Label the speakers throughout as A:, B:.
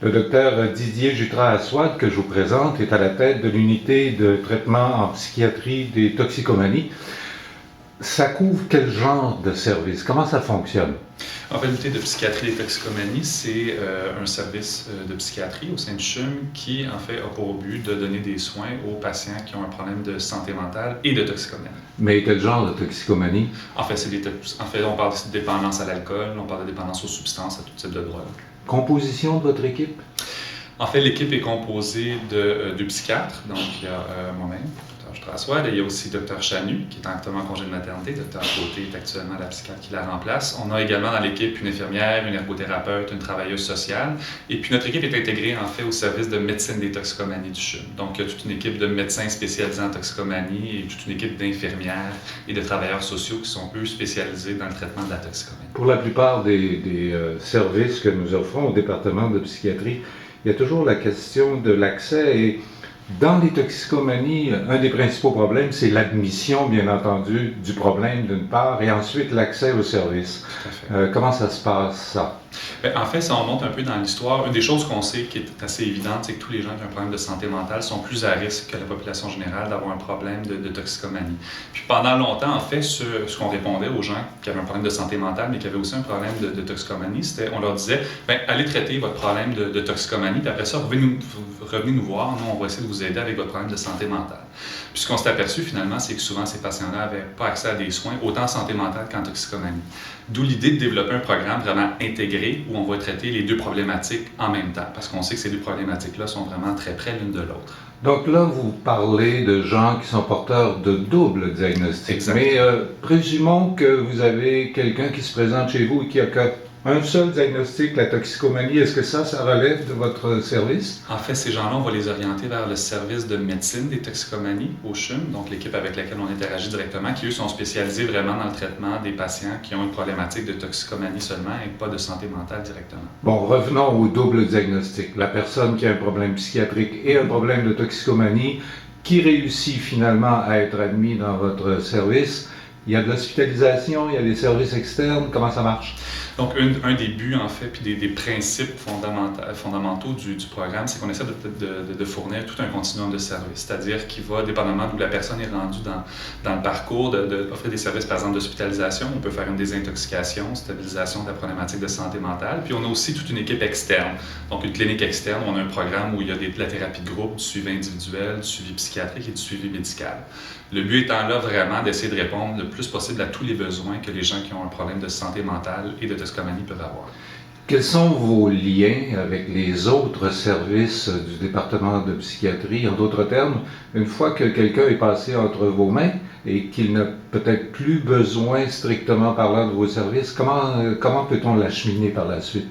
A: Le docteur Didier Jutras-Assouad, que je vous présente, est à la tête de l'unité de traitement en psychiatrie des toxicomanies. Ça couvre quel genre de service? Comment ça fonctionne?
B: En fait, l'unité de psychiatrie des toxicomanies, c'est un service de psychiatrie au sein du CHUM qui, en fait, a pour but de donner des soins aux patients qui ont un problème de santé mentale et de toxicomanie.
A: Mais quel genre de toxicomanie?
B: En fait, on parle de dépendance à l'alcool, on parle de dépendance aux substances, à tout type de drogue.
A: Composition de votre équipe?
B: En fait, l'équipe est composée de deux psychiatres, donc il y a moi-même, Dr. Jutras-Assouad, et il y a aussi Dr. Chanu, qui est actuellement en congé de maternité. Dr. Côté est actuellement la psychiatre qui la remplace. On a également dans l'équipe une infirmière, une ergothérapeute, une travailleuse sociale. Et puis notre équipe est intégrée en fait au service de médecine des toxicomanies du CHUM. Donc il y a toute une équipe de médecins spécialisés en toxicomanie et toute une équipe d'infirmières et de travailleurs sociaux qui sont eux spécialisés dans le traitement de la toxicomanie.
A: Pour la plupart des services que nous offrons au département de psychiatrie, il y a toujours la question de l'accès et dans les toxicomanies, un des principaux problèmes, c'est l'admission, bien entendu, du problème d'une part et ensuite l'accès au service.
B: Tout à fait.
A: Comment ça se passe, ça?
B: En fait, si on remonte un peu dans l'histoire, une des choses qu'on sait qui est assez évidente, c'est que tous les gens qui ont un problème de santé mentale sont plus à risque que la population générale d'avoir un problème de toxicomanie. Puis pendant longtemps, en fait, ce qu'on répondait aux gens qui avaient un problème de santé mentale, mais qui avaient aussi un problème de toxicomanie, c'était, on leur disait, allez traiter votre problème de toxicomanie, puis après ça, revenez nous voir, nous, on va essayer de vous aider avec votre problème de santé mentale. Puis ce qu'on s'est aperçu finalement, c'est que souvent ces patients-là n'avaient pas accès à des soins, autant en santé mentale qu'en toxicomanie. D'où l'idée de développer un programme vraiment intégré où on va traiter les deux problématiques en même temps, parce qu'on sait que ces deux problématiques-là sont vraiment très près l'une de l'autre.
A: Donc là, vous parlez de gens qui sont porteurs de double diagnostic.
B: Exactement.
A: Mais présumons que vous avez quelqu'un qui se présente chez vous et qui a qu'un seul diagnostic, la toxicomanie. Est-ce que ça relève de votre service?
B: En fait, ces gens-là, on va les orienter vers le service de médecine des toxicomanies au CHUM, donc l'équipe avec laquelle on interagit directement, qui eux sont spécialisés vraiment dans le traitement des patients qui ont une problématique de toxicomanie seulement et pas de santé mentale directement.
A: Bon, revenons au double diagnostic. La personne qui a un problème psychiatrique et un problème de toxicomanie, qui réussit finalement à être admis dans votre service, il y a de l'hospitalisation, il y a des services externes, comment ça marche?
B: Donc, un des buts, en fait, puis des principes fondamentaux du programme, c'est qu'on essaie de fournir tout un continuum de services, c'est-à-dire qu'il va, dépendamment d'où la personne est rendue dans le parcours, d'offrir des services, par exemple, d'hospitalisation. On peut faire une désintoxication, stabilisation de la problématique de santé mentale. Puis, on a aussi toute une équipe externe, donc une clinique externe. On a un programme où il y a de la thérapie de groupe, du suivi individuel, du suivi psychiatrique et du suivi médical. Le but étant là, vraiment, d'essayer de répondre le plus possible à tous les besoins que les gens qui ont un problème de santé mentale et de toxicomanie peuvent avoir.
A: Quels sont vos liens avec les autres services du département de psychiatrie? En d'autres termes, une fois que quelqu'un est passé entre vos mains et qu'il n'a peut-être plus besoin strictement parlant de vos services, comment peut-on l'acheminer par la suite?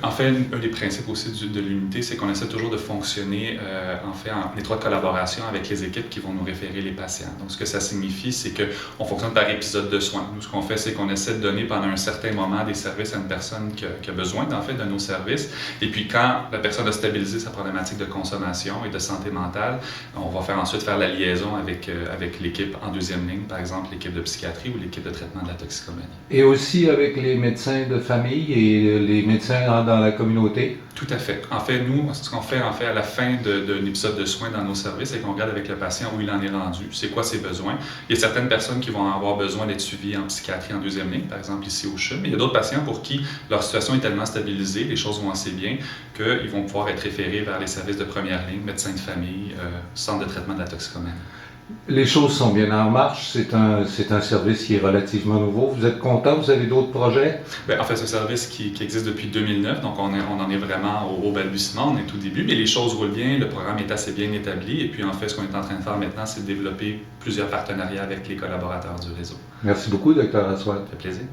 B: En fait, un des principes aussi de l'unité, c'est qu'on essaie toujours de fonctionner en étroite collaboration avec les équipes qui vont nous référer les patients. Donc, ce que ça signifie, c'est qu'on fonctionne par épisode de soins. Nous, ce qu'on fait, c'est qu'on essaie de donner pendant un certain moment des services à une personne qui a besoin, en fait, de nos services. Et puis, quand la personne a stabilisé sa problématique de consommation et de santé mentale, on va ensuite faire la liaison avec l'équipe en deuxième ligne, par exemple l'équipe de psychiatrie ou l'équipe de traitement de la toxicomanie.
A: Et aussi avec les médecins de famille et les médecins dans la communauté?
B: Tout à fait. En fait, nous, ce qu'on fait à la fin d'un épisode de soins dans nos services, c'est qu'on regarde avec le patient où il en est rendu, c'est quoi ses besoins. Il y a certaines personnes qui vont avoir besoin d'être suivies en psychiatrie en deuxième ligne, par exemple ici au CHUM, mais il y a d'autres patients pour qui leur situation est tellement stabilisée, les choses vont assez bien, qu'ils vont pouvoir être référés vers les services de première ligne, médecins de famille, centre de traitement de la toxicomanie.
A: Les choses sont bien en marche. C'est un service qui est relativement nouveau. Vous êtes content? Vous avez d'autres projets?
B: En fait, c'est un service qui existe depuis 2009, donc on en est vraiment au balbutiement, on est au début, mais les choses roulent bien, le programme est assez bien établi, et puis en fait, ce qu'on est en train de faire maintenant, c'est de développer plusieurs partenariats avec les collaborateurs du réseau.
A: Merci beaucoup, Dr. Assouad.
B: Ça fait plaisir.